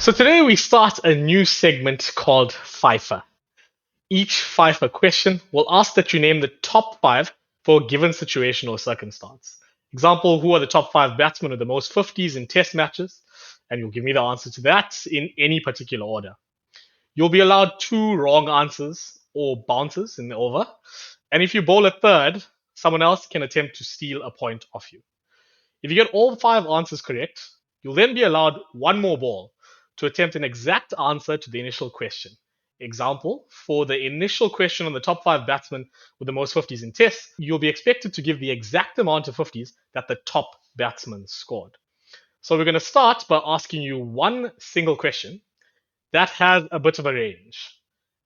So today we start a new segment called FIFER. Each FIFER question will ask that you name the top five for a given situation or circumstance. Example, who are the top five batsmen with the most 50s in test matches? And you'll give me the answer to that in any particular order. You'll be allowed two wrong answers or bounces in the over. And if you bowl a third, someone else can attempt to steal a point off you. If you get all five answers correct, you'll then be allowed one more ball to attempt an exact answer to the initial question. Example, for the initial question on the top five batsmen with the most 50s in tests, you'll be expected to give the exact amount of 50s that the top batsman scored. So we're going to start by asking you one single question that has a bit of a range.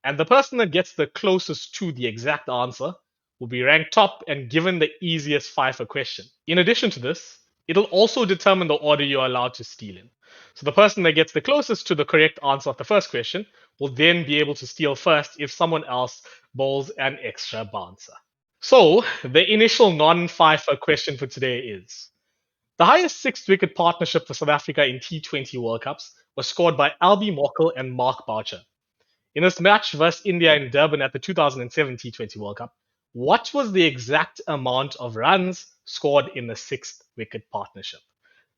And the person that gets the closest to the exact answer will be ranked top and given the easiest FIFER question. In addition to this, it'll also determine the order you're allowed to steal in. So the person that gets the closest to the correct answer of the first question will then be able to steal first if someone else bowls an extra bouncer. So the initial non-FIFER question for today is: the highest six-wicket partnership for South Africa in T20 World Cups was scored by Albie Morkel and Mark Boucher. In this match versus India in Durban at the 2007 T20 World Cup, what was the exact amount of runs scored in the sixth wicket partnership?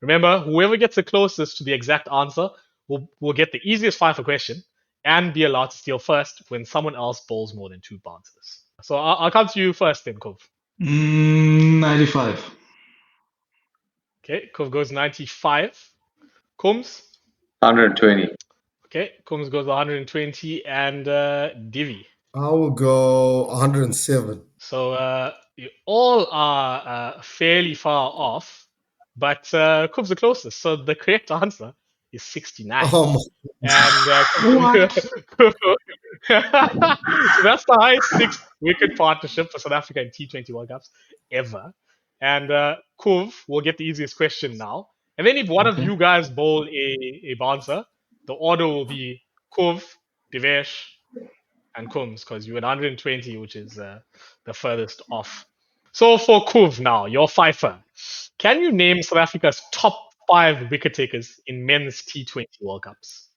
Remember, whoever gets the closest to the exact answer will get the easiest FIFER question and be allowed to steal first when someone else bowls more than two bounces. So I'll come to you first then, Kov. 95. Okay, Kov goes 95. Kums? 120. Okay, Kums goes 120 and Divi. I will go 107. So you all are fairly far off, but Kums the closest. So the correct answer is 69. Oh my. And so that's the highest six-wicket partnership for South Africa in T20 World Cups ever. And Kuv will get the easiest question now. And then if one of you guys bowl a bouncer, the order will be Kuv, Divesh, and Kums, because you had 120, which is the furthest off. So for Kuv now, your FIFER, can you name South Africa's top five wicket takers in men's T20 World Cups?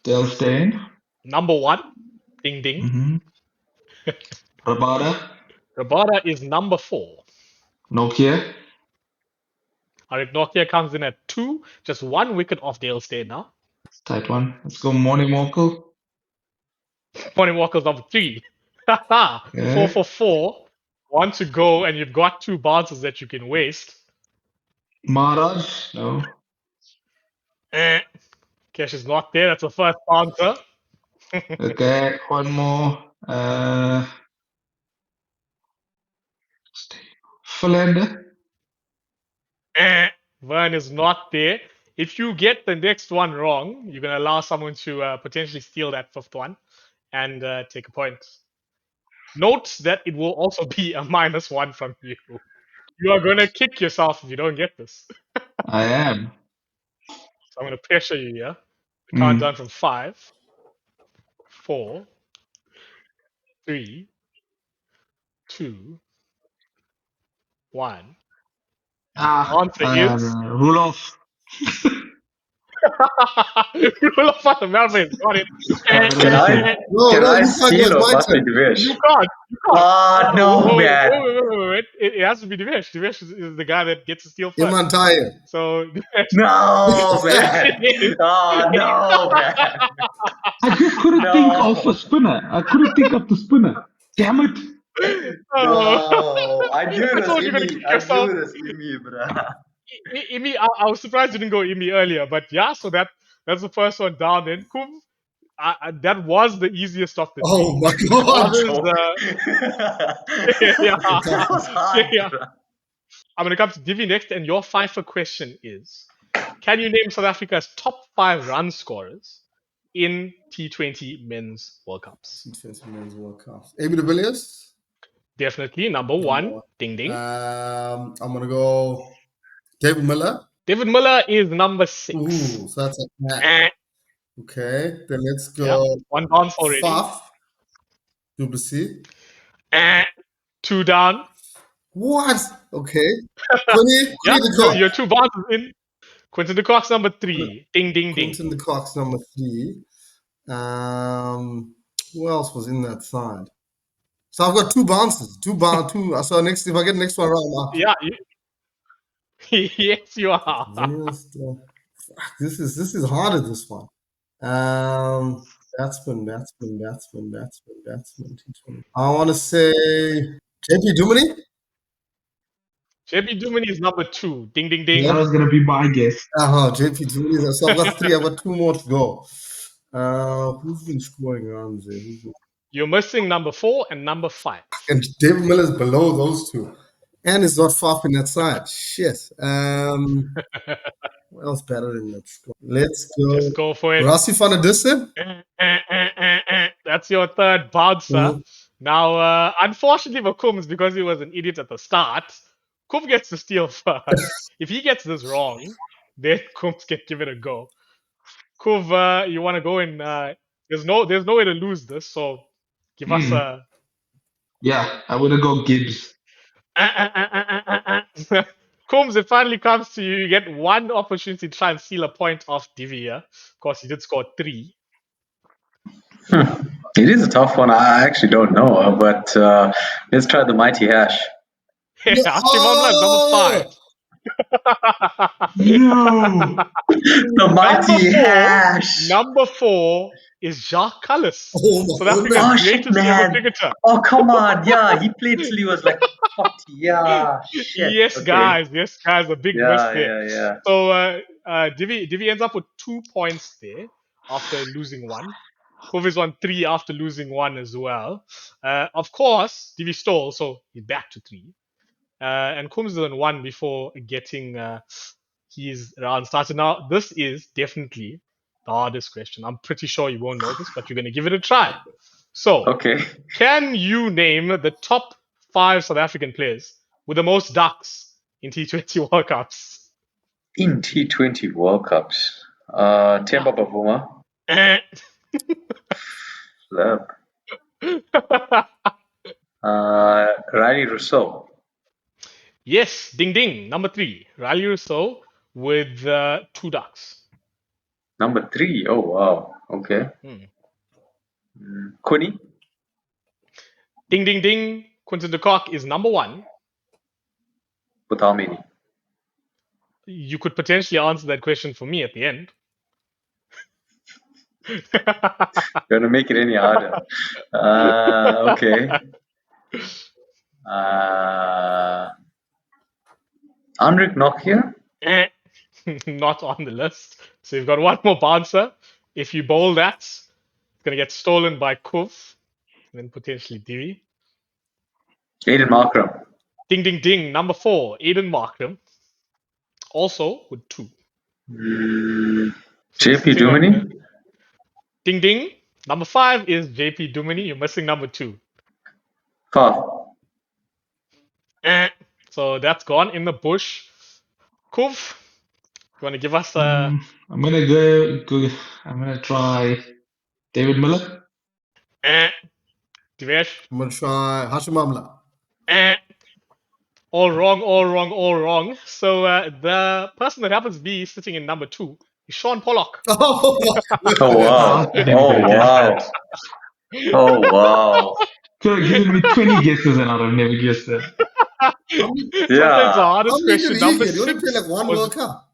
Dale Steyn. Number one, ding ding. Rabada. Rabada is number 4. Nokia. Harik Nokia comes in at 2, just 1 wicket off Dale Steyn now. Tight one. Let's go Morning Morkel. Morning Walker's number 3. 4 for 4. 1 to go, and you've got 2 bounces that you can waste. Maharaj. No. Kesh is not there. That's the first bouncer. Okay, one more. Philander. Vern is not there. If you get the next one wrong, you're going to allow someone to potentially steal that 5th one and take a point. Note that it will also be a -1 from you. You are going to kick yourself if you don't get this. I am. So I'm going to pressure you here. Count down from 5, 4, 3, 2, 1. Answer is Rulof. Rule of Melvin. Got it. Can I steal or must be Divesh? You can't. Oh, no, man. Wait. It has to be Divesh. Divesh is the guy that gets to steal first. Imantaya. So Divesh. No, man. Oh, no, man. I just couldn't think of a spinner. I couldn't think of the spinner. Damn it. No, I knew it was told you Imi. I knew it was Imi, bruh. Imi, I was surprised you didn't go Imi earlier, but yeah, so that's the first one down. Then Kum, that was the easiest of the Oh three. my god. That was hard. Yeah. I'm going to come to Divi next, and your FIFER question is: can you name South Africa's top 5 run scorers in T20 Men's World Cups? T20 Men's World Cups. AB de Villiers. Definitely number 1. Ding ding. I'm gonna go David Miller. David Miller is number 6. Ooh, so that's a okay. Then let's go. Yeah, 1 bounce already. Faf. Duplessis. 2 down. What? Okay. 20. Yeah, you're 2 bounces in. Quinton de Kock's number 3. Ding, ding, ding. Quinton de Kock's number 3. Who else was in that side? So I've got two bounces. Two. So if I get next one right, I'm out. Yeah. Yes, you are. This is harder, this one. Batsman. I want to say JP Duminy. JP Duminy is number 2. Ding, ding, ding. That was going to be my guess. JP Duminy. So I've got 3. I've got 2 more to go. Who's been scoring runs there? You're missing number 4 and number 5. And David Miller's below those 2. And it's not far from that side. Shit. What else better than that score? Let's go. Just go for it. Rassi van der Dussen. That's your third bouncer. Now, unfortunately for Coombs, because he was an idiot at the start, Coombs gets to steal first. If he gets this wrong, then Coombs can give it a go. Coombs, you want to go in? There's no way to lose this, so give us a... Yeah, I'm going to go Gibbs. Coombs, it finally comes to you. You get one opportunity to try and steal a point off Divi here. Of course, he did score 3. It is a tough one. I actually don't know, but let's try the mighty hash. Hashimamla is number 5. No! The mighty hash. Number 4 is Jacques Callis. Oh, South Africa's greatest ever cricketer. Oh, come on. Yeah, he played till he was like 40. Yeah, shit. Yes, Okay. guys, a big miss there. Yeah. So Divi ends up with 2 points there after losing 1. Cove is on 3 after losing 1 as well. Of course, Divi stole, so he's back to 3. And Coombs is on 1 before getting his round started. Now, this is definitely the hardest question. I'm pretty sure you won't know this, but you're going to give it a try. So, Okay. can you name the top 5 South African players with the most ducks in T20 World Cups? In T20 World Cups, Temba Bavuma, Flip, Riley Rousseau. Yes, ding ding. Number 3, Riley Rousseau with 2 ducks. Number 3. Oh, wow. Okay. Kuni. Ding ding ding. Quinton de Kock is number 1. With how many? You could potentially answer that question for me at the end. Gonna make it any harder. Okay. Henrik Nokia. Not on the list. So you've got one more bouncer. If you bowl that, it's going to get stolen by Kuf and then potentially Divi. Aiden Markram. Ding, ding, ding. Number 4, Aiden Markram. Also with 2. JP Duminy. Ding, ding. Number 5 is JP Duminy. You're missing number 2. So that's gone in the bush. Kuf, you want to give us a... I'm going to go. I'm going to try David Miller. Divesh? I'm going to try Hashimamla. All wrong. So the person that happens to be sitting in number 2 is Sean Pollock. Oh, wow. Oh, wow. Could have given me 20 guesses and I'd have never guessed that. Sometimes the hardest question, number 6. You only play like one World Cup.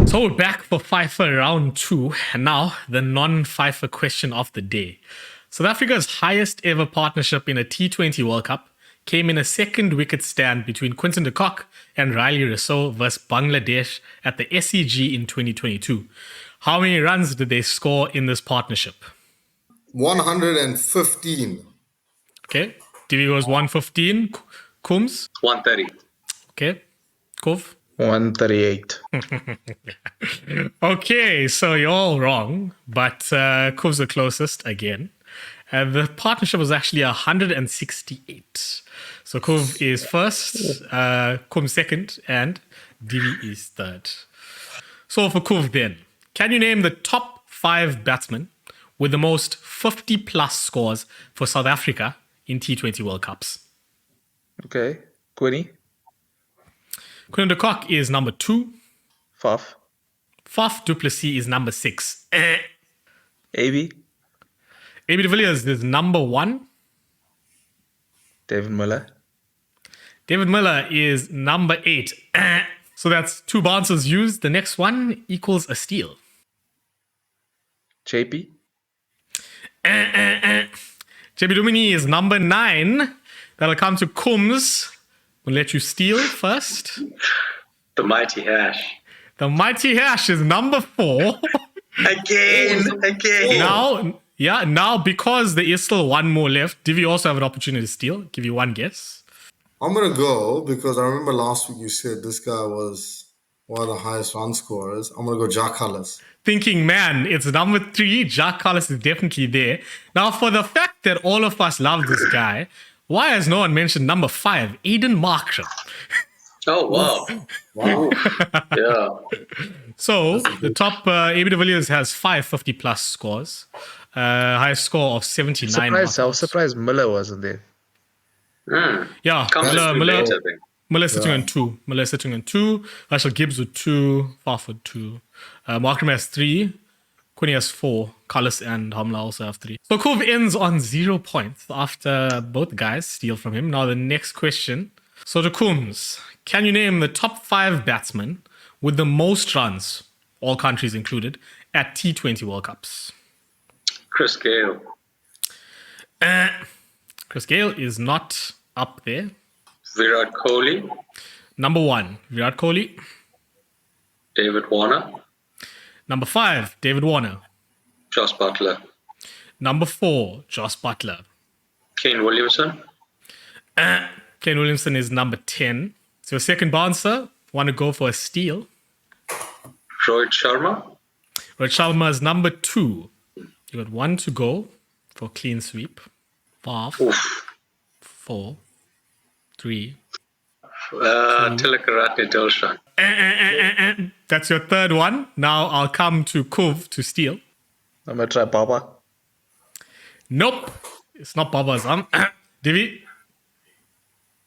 So we're back for FIFER round 2, and now the non-FIFER question of the day. South Africa's highest ever partnership in a T20 World Cup came in a second wicket stand between Quinton de Kock and Riley Rousseau versus Bangladesh at the SEG in 2022. How many runs did they score in this partnership? 115. Okay, Divi was 115. Coombs? 130. Okay, Kov? 138. Okay, so you're all wrong, but Kov's the closest again. The partnership was actually 168. So Kov is first, Kum second, and Divi is third. So for Kov then, can you name the top 5 batsmen with the most 50 plus scores for South Africa in T20 World Cups? Okay. Quinny? Quinton de Kock is number 2. Faf. Faf du Plessis is number 6. AB. AB de Villiers is number 1. David Miller. David Miller is number 8. So that's 2 bounces used. The next one equals a steal. JP. JB Dumini is number 9. That'll come to Coombs. We'll let you steal first. The mighty hash. The Mighty Hash is number 4. Again. Now because there is still one more left, Divi also have an opportunity to steal. Give you one guess. I'm gonna go because I remember last week you said this guy was one of the highest run scorers. I'm gonna go Jack Cullis. Thinking, man, it's number 3. Jack Carlos is definitely there. Now, for the fact that all of us love this guy, why has no one mentioned number 5, Aiden Markram? Oh, wow. Wow. Yeah. So, the top, AB de Villiers has 550 plus scores. Highest score of 79. I was surprised Miller wasn't there. Yeah, Miller's sitting on 2. Miller's sitting on 2. Rachel Gibbs with 2. Farford 2. Markram has 3. Quinny has 4. Carlos and Hamla also have 3. So Kov ends on 0 points after both guys steal from him. Now the next question. So to Coombs, can you name the top 5 batsmen with the most runs, all countries included, at T20 World Cups? Chris Gale. Chris Gale is not up there. Virat Kohli. Number 1, Virat Kohli. David Warner. Number 5, David Warner. Joss Butler. Number 4, Joss Butler. Kane Williamson. Kane Williamson is number 10. So your second bouncer, want to go for a steal. Rohit Sharma. Rohit Sharma is number 2. You got 1 to go for clean sweep. 5, 4, 3. Tilakaratne Dilshan. That's your third one. Now I'll come to Kuv to steal. I'm gonna try Baba. Nope. It's not Baba Azam. Divi,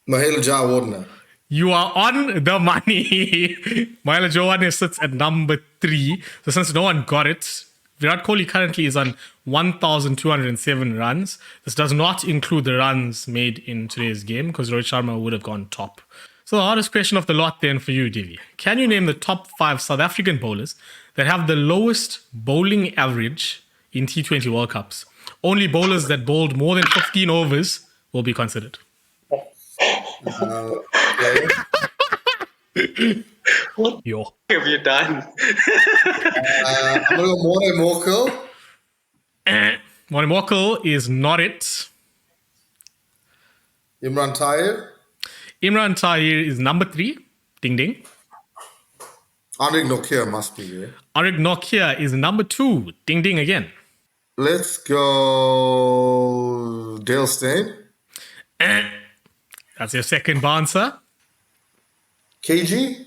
Mahela Jawardena. you are on the money. Mahela Jawardena sits at number 3. So since no one got it, Virat Kohli currently is on 1,207 runs. This does not include the runs made in today's game because Rohit Sharma would have gone top. So the hardest question of the lot then for you, Divi. Can you name the top 5 South African bowlers that have the lowest bowling average in T20 World Cups? Only bowlers that bowled more than 15 overs will be considered. Yo. What have you done? I'm gonna go Morne Morkel. Morne Morkel is not it. Imran Tahir. Imran Tahir is number 3. Ding ding. Anrik Nokia must be there. Arik Nokia is number 2. Ding ding again. Let's go Dale Steyn. That's your second bouncer. KG.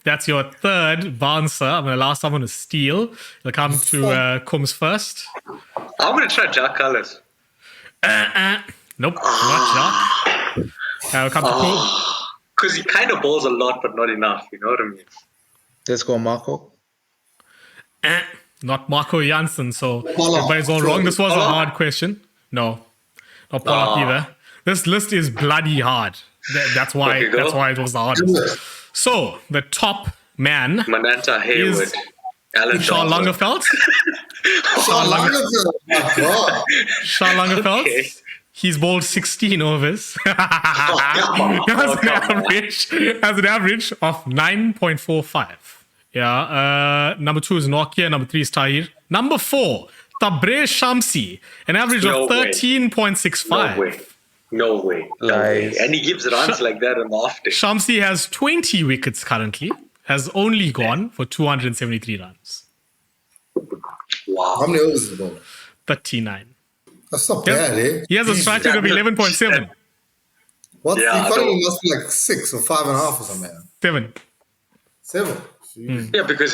That's your third bouncer. I'm going to allow someone to steal. It'll come to Combs first. I'm going to try Jack Cullis. Nope, not Jack. It'll come to Combs. Because he kind of bowls a lot, but not enough. You know what I mean? Let's go Marco. Not Marco Janssen. So Pollard. everybody's all wrong. This was a Pollard. hard question. No, not Pollard either. This list is bloody hard. That's why. Okay, go. That's why it was the hardest. So the top man Mananta Hayward. is Alan Sean Johnson. Langerfeld. Sean Langerfeld. My God. Sean Langerfeld. Okay. He's bowled 16 overs. has an average of 9.45. Yeah. Number 2 is Nokia. Number 3 is Tahir. Number 4, Tabrez Shamsi. An average No of way. 13.65. No way. No way. No way. Lies. And he gives runs like that on the off day. Shamsi has 20 wickets currently. Has only gone for 273 runs. Wow. How many overs is it going? 39. That's not bad, eh? He has a strike rate of 11.7. What? Yeah, the I economy don't- must be like 6 or 5.5 or something, man. 7. 7. Jeez. Yeah, because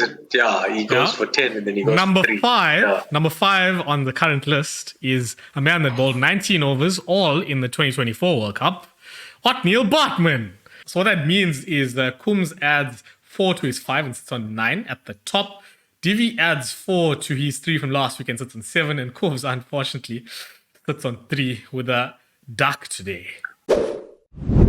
he goes for 10 and then he goes Number for 3. 5, Yeah. number 5 on the current list is a man that bowled 19 overs, all in the 2024 World Cup. What? Neil Bartman. So what that means is that Coombs adds 4 to his 5 and sits on 9 at the top. Divi adds 4 to his 3 from last week and sits on 7. And Kovs, unfortunately, sits on 3 with a duck today.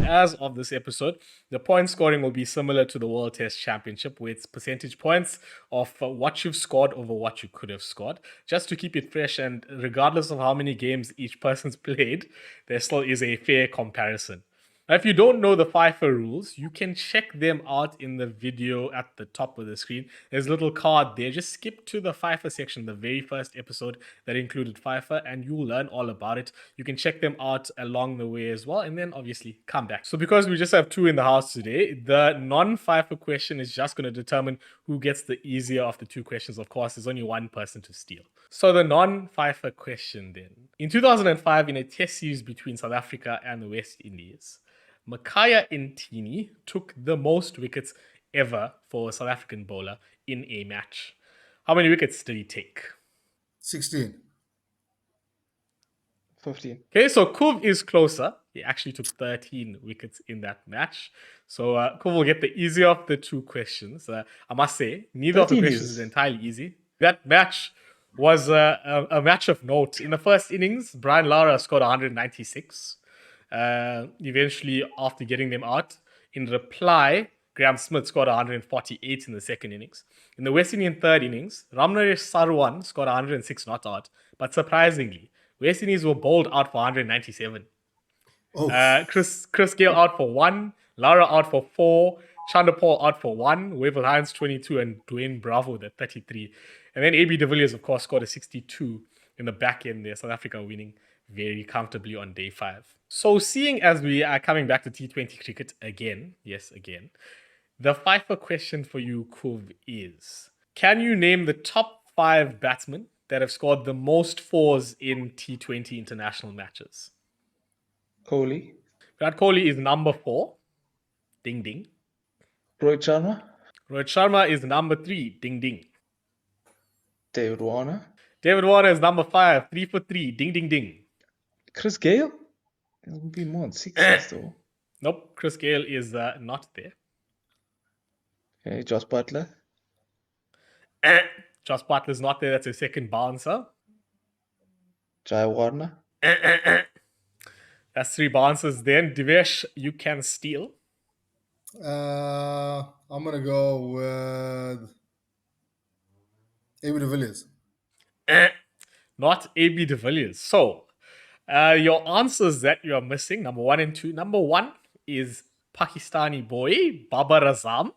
As of this episode, the point scoring will be similar to the World Test Championship, where it's percentage points of what you've scored over what you could have scored. Just to keep it fresh, and regardless of how many games each person's played, there still is a fair comparison. Now, if you don't know the FIFER rules, you can check them out in the video at the top of the screen. There's a little card there. Just skip to the FIFER section, the very first episode that included FIFER, and you'll learn all about it. You can check them out along the way as well, and then obviously come back. So because we just have 2 in the house today, the non-FIFER question is just going to determine who gets the easier of the 2 questions. Of course, there's only one person to steal. So the non-FIFER question then. In 2005, in a test series between South Africa and the West Indies, Makaya Ntini took the most wickets ever for a South African bowler in a match. How many wickets did he take? 16. 15. Okay, so Kuv is closer. He actually took 13 wickets in that match. So Kuv will get the easier of the 2 questions. I must say, neither of the 13 questions is is- entirely easy. That match was a match of note. In the first innings, Brian Lara scored 196. Eventually, after getting them out, in reply, Graham Smith scored 148 in the second innings. In the West Indian third innings, Ramnaresh Sarwan scored 106 not out. But surprisingly, West Indies were bowled out for 197. Oh, Chris Gale out for 1, Lara out for 4, Chanderpaul out for 1, Wavell Hines 22, and Dwayne Bravo with a 33. And then AB de Villiers, of course, scored a 62 in the back end there. South Africa winning very comfortably on day 5. So seeing as we are coming back to T20 cricket again, yes, again, the FIFER question for you, Kuv, is: can you name the top 5 batsmen that have scored the most 4s in T20 international matches? Kohli. Virat Kohli is number 4. Ding ding. Rohit Sharma. Rohit Sharma is number 3. Ding ding. David Warner. David Warner is number 5. 3 for 3. Ding ding ding. Chris Gale. It would be more than 6 though. Nope, Chris Gale is not there. Okay, Josh Butler. Josh Butler's not there. That's a second bouncer. Jai Warner. That's 3 bouncers then. Divesh, you can steal. I'm gonna go with AB de Villiers. Not AB de Villiers. So, your answers that you are missing, number 1 and 2. Number 1 is Pakistani boy, Babar Azam,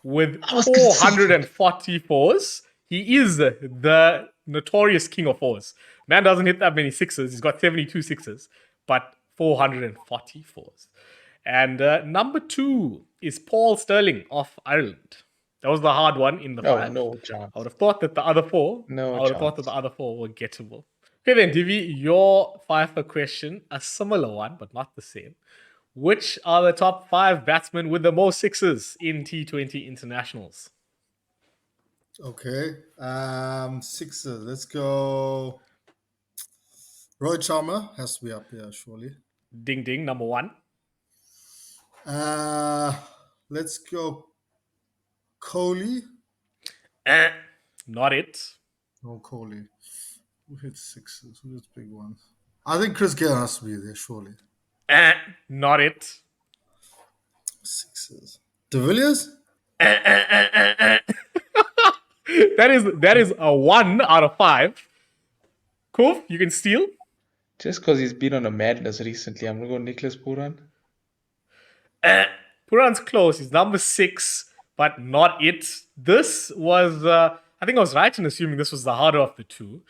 with 444s. He is the notorious king of 4s. Man doesn't hit that many 6s. He's got 72 6s, but 444s. And number 2 is Paul Sterling of Ireland. That was the hard one in the Oh, 5. no chance. I would have thought that the other 4. No I would have thought that chance. the other 4 were gettable. Okay then, Divi, your FIFER question, a similar one, but not the same. Which are the top 5 batsmen with the most 6s in T20 internationals? Okay. 6s. Let's go. Rohit Sharma has to be up here, surely. Ding ding, number 1. Let's go. Kohli. Not it. No, Kohli. Who hits 6s? Who hits big ones? I think Chris Gale has to be there, surely. Not it. 6s. De Villiers? That is a 1 out of 5. Cool, you can steal. Just because he's been on a madness recently, I'm going to go Nicholas Puran. Puran's close. He's number 6, but not it. This was, I think I was right in assuming this was the harder of the 2.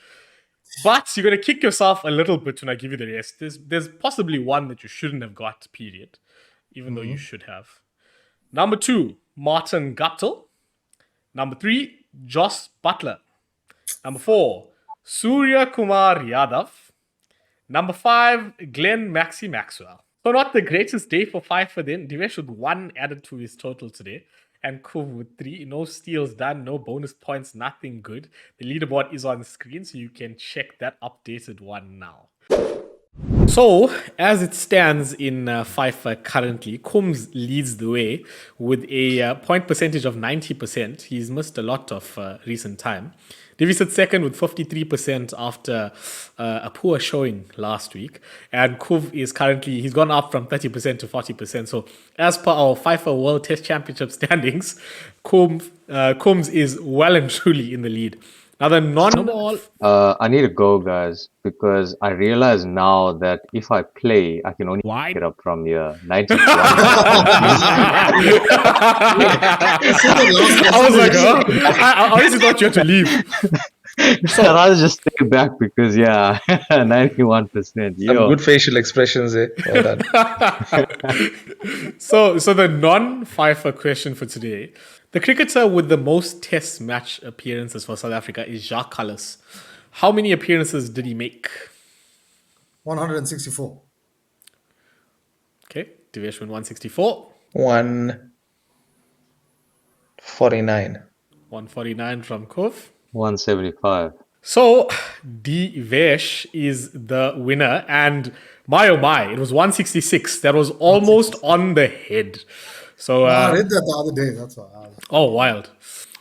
But you're going to kick yourself a little bit when I give you the rest. There's possibly one that you shouldn't have got, period. Even though you should have. Number 2, Martin Guptill. Number 3, Josh Butler. Number 4, Surya Kumar Yadav. Number 5, Glenn Maxi Maxwell. So not the greatest day for FIFER then. Divesh with 1 added to his total today. And Kuv with 3. No steals done, no bonus points, nothing good. The leaderboard is on screen, so you can check that updated one now. So, as it stands in FIFER currently, Combs leads the way with a point percentage of 90%. He's missed a lot of recent time. Divi sits second with 53% after a poor showing last week. And Kuv is currently, he's gone up from 30% to 40%. So, as per our FIFER World Test Championship standings, Combs is well and truly in the lead. Now, the non-ball. I need to go, guys, because I realize now that if I play, I can only pick it up from here. 91. I was like, huh? I honestly thought you had to leave. So I'd rather just stay back because, yeah, 91%. Some good facial expressions there. Well done. So the non-FIFER question for today. The cricketer with the most test match appearances for South Africa is Jacques Kallis. How many appearances did he make? 164. Okay, Divesh went 164. 149. 149 from Kuv. 175. So Divesh is the winner, and my oh my, it was 166. That was almost on the head. So I read that the other day. That's why. Oh, wild.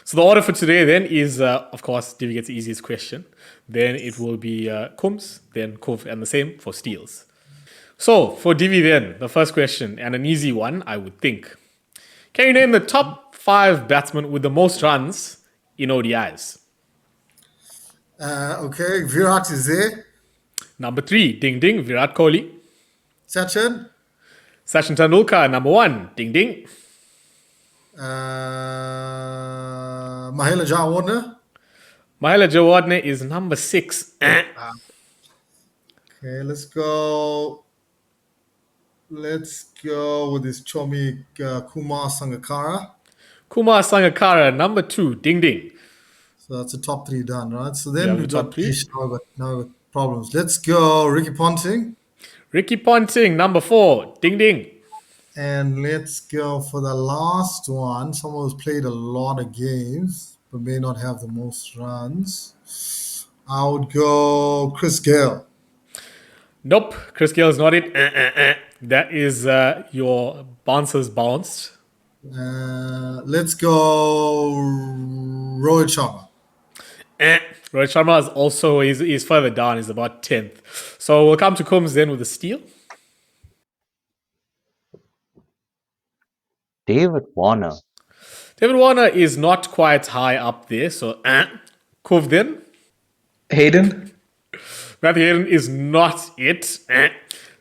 So the order for today then is, of course, Divi gets the easiest question. Then it will be Kums, then Kuv, and the same for steals. So for Divi then, the first question, and an easy one, I would think. Can you name the top 5 batsmen with the most runs in ODIs? Okay, Virat is there. Number 3, ding ding, Virat Kohli. Sachin. Sachin Tendulkar, number 1, ding ding. Mahela Jayawardene. Mahela Jayawardene is number 6. Okay, let's go with this Chomi Kumar Sangakkara. Kumar Sangakkara, number 2, ding ding. So that's the top 3 done, right? So then we've top got 3. Now we've got problems. Let's go Ricky Ponting. Ricky Ponting, number 4, ding ding. And let's go for the last one. Someone who's played a lot of games but may not have the most runs. I would go Chris Gale. Nope, Chris Gale is not it. That is your bouncers bounced. Let's go Rohit Sharma. Rohit Sharma is also is further down. He's about 10th. So we'll come to Combs then with the steal. David Warner. David Warner is not quite high up there. So Kuv then. Hayden. Matthew Hayden is not it.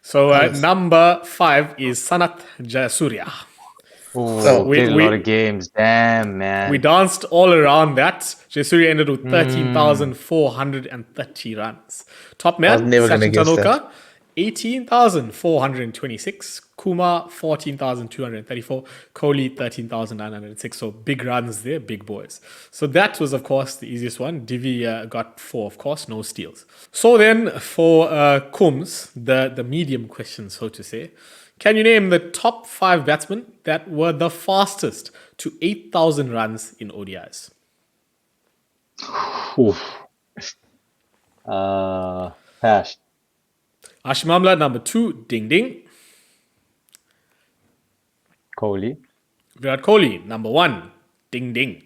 So number 5 is Sanath Jayasuriya. Oh, played a lot of games. Damn, man. We danced all around that. Jayasuriya ended with 13,430 runs. Top man, Sachin Tendulkar, 18,426. Kumar, 14,234. Kohli, 13,906. So big runs there, big boys. So that was, of course, the easiest one. Divi got 4, of course, no steals. So then for Kums, the medium question, so to say, can you name the top 5 batsmen that were the fastest to 8,000 runs in ODIs? Hash. Hashim Amla, number 2, ding ding. Kohli. Virat Kohli, number 1, ding ding.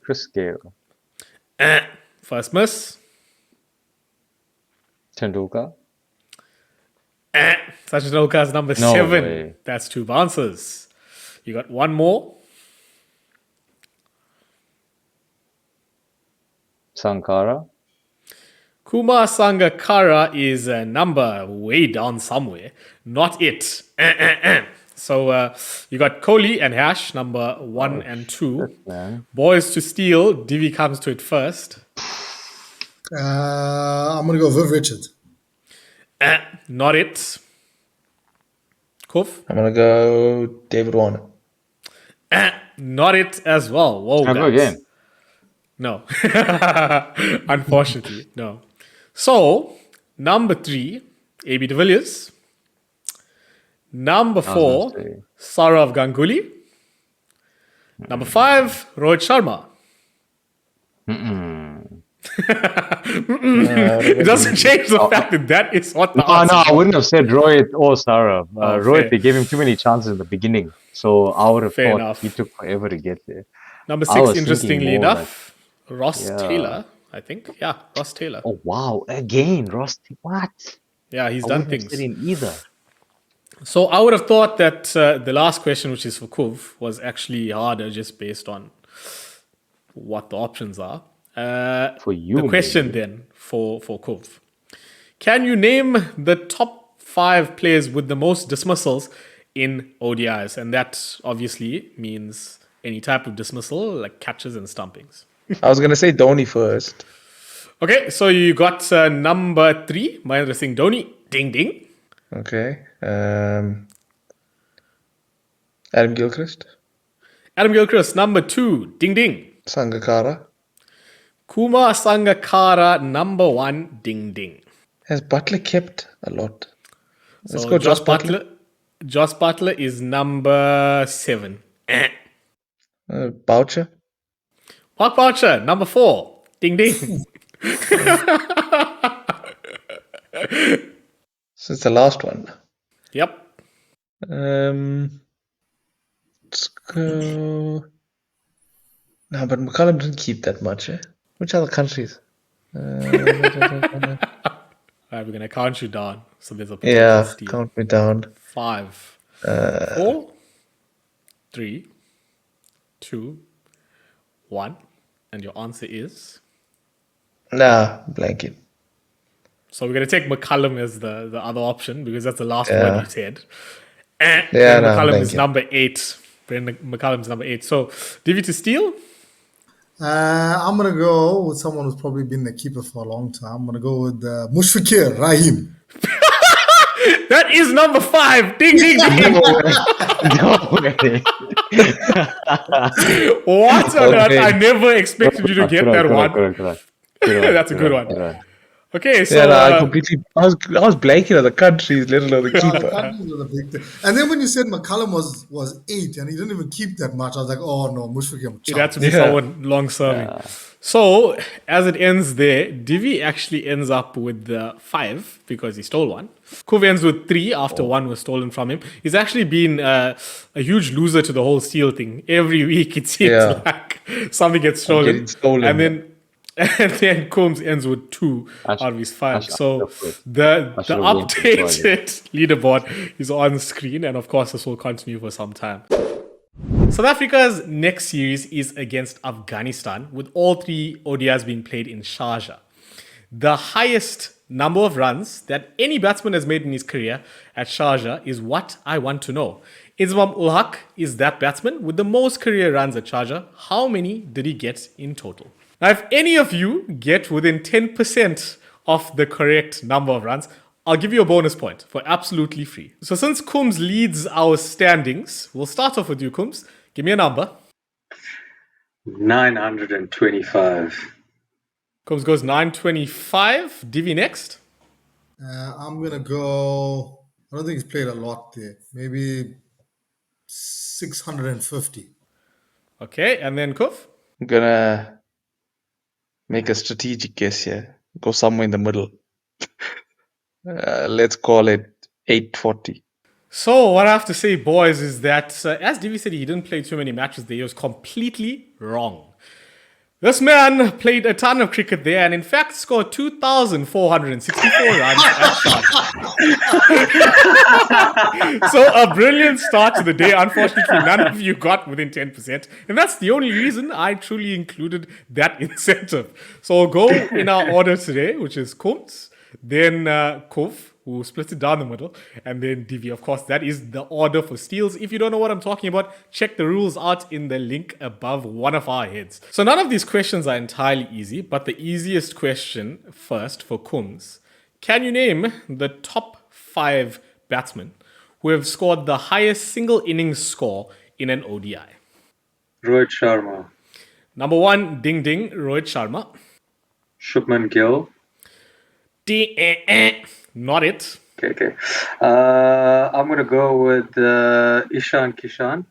Chris Gale. First miss. Tendulkar. Sachin Tendulkar is number 7. That's 2 bounces. You got one more. Sankara. Kumar Sangakkara is a number way down somewhere. Not it. So you got Kohli and Hash, number 1 and 2. Boys to steal. Divi comes to it first. I'm going to go Viv Richard. Not it. Kuf? I'm going to go David Warner. Not it as well. Whoa, Can I go again? No. Unfortunately, no. So, number 3, AB de Villiers. Number 4, Saurav Ganguly. Number 5, Rohit Sharma. It doesn't change the fact that that is what the No, answer I is. wouldn't have said Rohit or Sarah. Oh, Rohit, fair. they gave him too many chances in the beginning. So I would have Fair thought he enough. took forever to get there. Number I 6, was thinking interestingly more like, enough, Ross yeah. Taylor, I think. Yeah, Ross Taylor. Oh, wow. Again, Rusty. What? Yeah, he's I done wouldn't have said things. him either. So I would have thought that the last question, which is for Kuv, was actually harder just based on what the options are. For you, The question maybe. then for Kuv. Can you name the top 5 players with the most dismissals in ODIs? And that obviously means any type of dismissal, like catches and stumpings. I was gonna say Dhoni first. Okay, so you got number 3, Mahendra Singh Dhoni. Ding ding. Okay. Adam Gilchrist. Adam Gilchrist, number 2. Ding ding. Sangakkara. Kumar Sangakkara, number 1. Ding ding. Has Butler kept a lot? Let's So go Josh Butler. Josh Butler is number 7. Boucher. Mark Boucher, number 4. Ding ding. So it's the last one. Yep. Let's go. No, but McCullum didn't keep that much, eh? Which other countries? Alright, we're gonna count you down. So there's a potential Yeah, steal. count me down. 5, 4, 3, 2, 1, and your answer is. Nah, blanket. So we're gonna take McCullum as the other option because that's the last Yeah. one you said. Yeah, Brendan no, McCullum is blanket. number 8. Brendan McCullum is number 8. So Divi to steal. I'm gonna go with someone who's probably been the keeper for a long time. I'm gonna go with Mushfiqur Rahim. That is number 5. Ding ding ding. No way. What on earth? Okay. I never expected you to get that one. Correct. That's a good one. Okay, so Yeah, no, I was blanking on the countries, let alone the Yeah, the keeper. countries were the big thing. And then when you said McCullum was 8 and he didn't even keep that much, I was like, oh no, Mushfiqur. it had to be Yeah. someone long serving. So as it ends there, Divi actually ends up with the 5 because he stole one. Kuv ends with 3 after 1 was stolen from him. He's actually been a huge loser to the whole steal thing. Every week it seems Yeah. like something gets stolen. getting stolen. And then Combs ends with 2 out of his 5. So the should've went to the updated leaderboard is on screen, and of course this will continue for some time. South Africa's next series is against Afghanistan, with all 3 ODIs being played in Sharjah. The highest number of runs that any batsman has made in his career at Sharjah is what I want to know. Ismam ul Haq is that batsman with the most career runs at Sharjah. How many did he get in total? Now, if any of you get within 10% of the correct number of runs, I'll give you a bonus point for absolutely free. So since Kums leads our standings, we'll start off with you, Kums. Give me a number. 925. Kums goes 925. Divi next. I'm gonna go. I don't think he's played a lot there. Maybe 650. Okay, and then Kuf. I'm gonna make a strategic guess here. Go somewhere in the middle. Let's call it 840. So what I have to say, boys, is that as Divi said, he didn't play too many matches there. He was completely wrong. This man played a ton of cricket there and in fact scored 2,464 runs at Sharjah. So a brilliant start to the day. Unfortunately, none of you got within 10%. And that's the only reason I truly included that incentive. So we'll go in our order today, which is Kumt, then Kuf, who splits it down the middle, and then Divi. Of course, that is the order for steals. If you don't know what I'm talking about, check the rules out in the link above one of our heads. So none of these questions are entirely easy, but the easiest question first for Kums. Can you name the top 5 batsmen who have scored the highest single innings score in an ODI? Rohit Sharma. Number 1, ding ding, Rohit Sharma. Shubman Gill. Not it. Okay. I'm going to go with Ishan Kishan.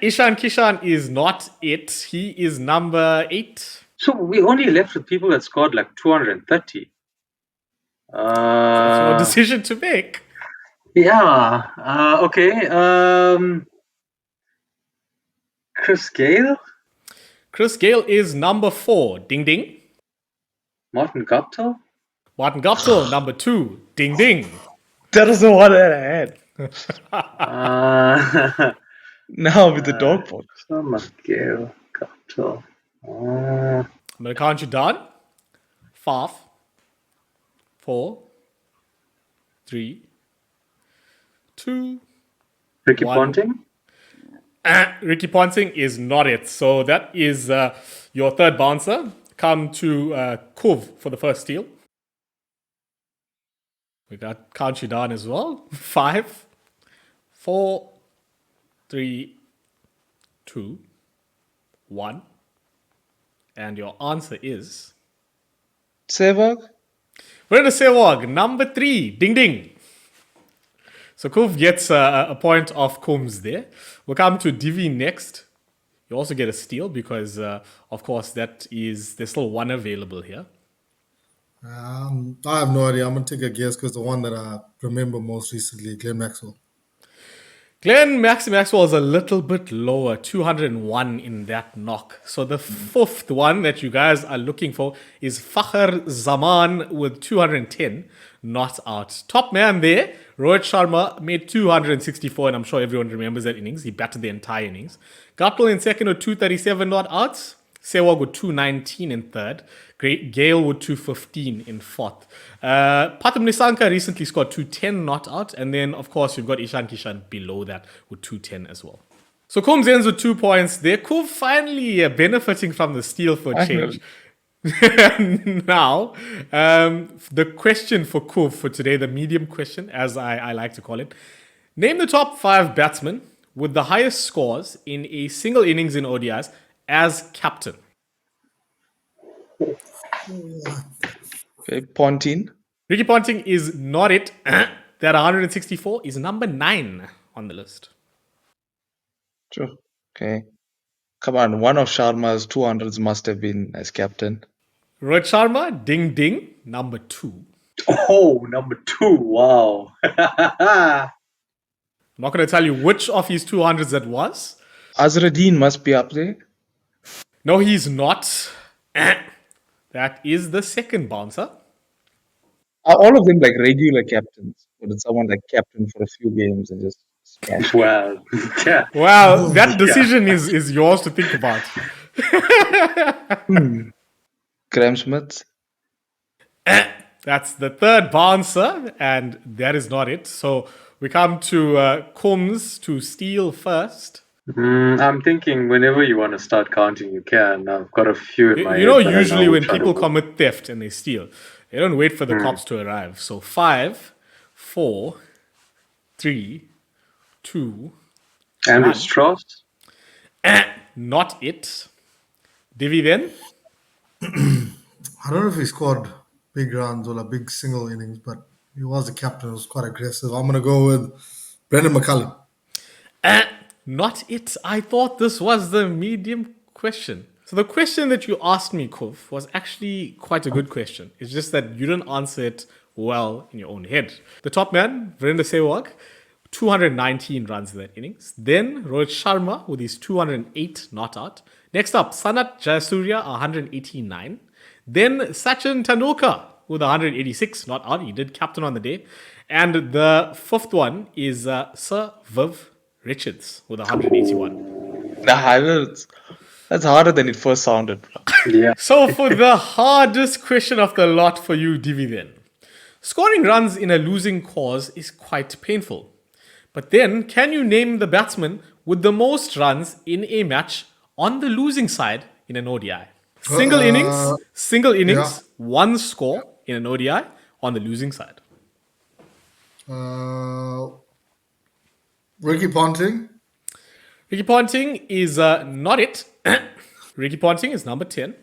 Ishan Kishan is not it. He is number 8. So we only left with people that scored like 230. That's your decision to make. Yeah. Okay. Chris Gale, Chris Gale is number 4. Ding ding. Martin Guptill. Martin Guptill, number 2. Ding ding. That was the one that I had. Now with the dog pot. Gale, Guptill. I'm going to count you down. 5, 4, 3, 2. Ricky One. Ponting. Ricky Ponting is not it. So that is your third bouncer. Come to Kuv for the first steal. We got count you down as well. 5, 4, 3, 2, 1. And your answer is Sehwag? Brenda Sehwag, number 3. Ding ding. So Kuv gets a point off Kums there. We'll come to Divi next. You also get a steal because, of course, there's still one available here. I have no idea. I'm gonna take a guess because the one that I remember most recently, Glenn Maxwell. Glenn Maxwell is a little bit lower, 201 in that knock. So the fifth one that you guys are looking for is Fakhr Zaman with 210, not out. Top man there, Rohit Sharma made 264, and I'm sure everyone remembers that innings. He batted the entire innings. Guptill in second with 237, not out. Sehwag with 219 in third. Gale with 215 in fourth. Patham Nisanka recently scored 210 not out. And then, of course, you've got Ishan Kishan below that with 210 as well. So Combs ends with 2 points there. Kuv finally benefiting from the steal for change. Now, the question for Kuv for today, the medium question, as I like to call it. Name the top 5 batsmen with the highest scores in a single innings in ODIs as captain. Okay, Ponting. Ricky Ponting is not it. That 164 is number 9 on the list. Sure. Okay. Come on, one of Sharma's 200s must have been as captain. Rohit Sharma, ding ding, number 2. Oh, number 2. Wow. I'm not going to tell you which of his 200s that was. Azharuddin must be up there. No, he's not. That is the second bouncer. Are all of them like regular captains? Or did someone like captain for a few games and just smash? Well, yeah. Well, that decision is yours to think about. Graham Smith? That's the third bouncer, and that is not it. So we come to Combs to steal first. I'm thinking whenever you want to start counting, you can. I've got a few in my You know, head, but I usually when which one people to- commit theft and they steal, they don't wait for the cops to arrive. So 5, 4, 3, 2, Andrew one. Strauss? Not it. Divi then? I don't know if he scored big runs or like big single innings, but he was the captain. He was quite aggressive. I'm gonna go with Brendan McCullum. Not it. I thought this was the medium question. So the question that you asked me, Kuv, was actually quite a good question. It's just that you didn't answer it well in your own head. The top man, Virender Sehwag, 219 runs in that innings. Then Rohit Sharma with his 208 not out. Next up, Sanat Jayasuriya, 189. Then Sachin Tendulkar with 186 not out. He did captain on the day. And the fifth one is Sir Viv Richards with 181. That's harder than it first sounded. Yeah. So for the hardest question of the lot for you, Divi then. Scoring runs in a losing cause is quite painful. But then, can you name the batsman with the most runs in a match on the losing side in an ODI? Single innings, yeah. one score in an ODI on the losing side. Ricky Ponting. Ricky Ponting is not it. Ricky Ponting is number 10.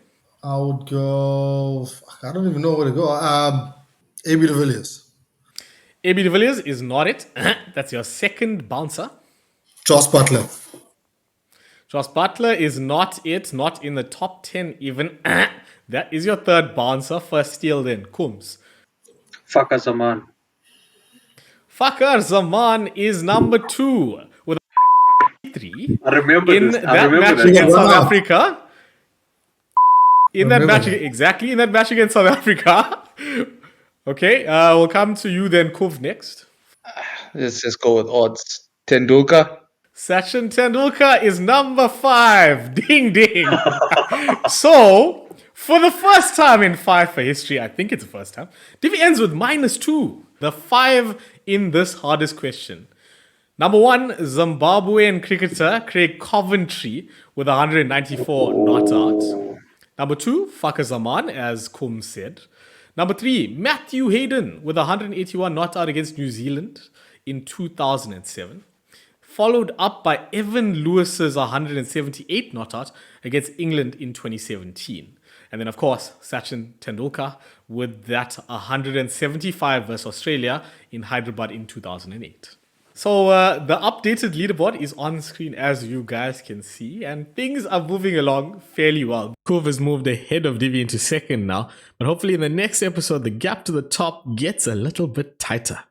I would go. I don't even know where to go. AB de Villiers. AB de Villiers is not it. That's your second bouncer. Joss Butler. Joss Butler is not it, not in the top 10 even. That is your third bouncer. First steal then. Kums. FIFER Zaman. FIFER Zaman is number 2 with a 3 I remember in this. I that remember match this. against South Wow. Africa. In that match, exactly in that match against South Africa. Okay, we'll come to you then, Kuv, next. Let's just go with odds. Tendulkar. Sachin Tendulkar is number 5. Ding ding. So, for the first time in FIFA history, I think it's the first time, Divi ends with -2. The 5 in this hardest question. Number 1, Zimbabwean cricketer Craig Coventry with 194 not out. Number 2, FIFER Zaman, as Kum said. Number 3, Matthew Hayden with 181 not out against New Zealand in 2007. Followed up by Evan Lewis's 178 not out against England in 2017. And then, of course, Sachin Tendulkar with that 175 versus Australia in Hyderabad in 2008. So the updated leaderboard is on screen as you guys can see, and things are moving along fairly well. Kuv has moved ahead of Divi into second now, but hopefully in the next episode, the gap to the top gets a little bit tighter.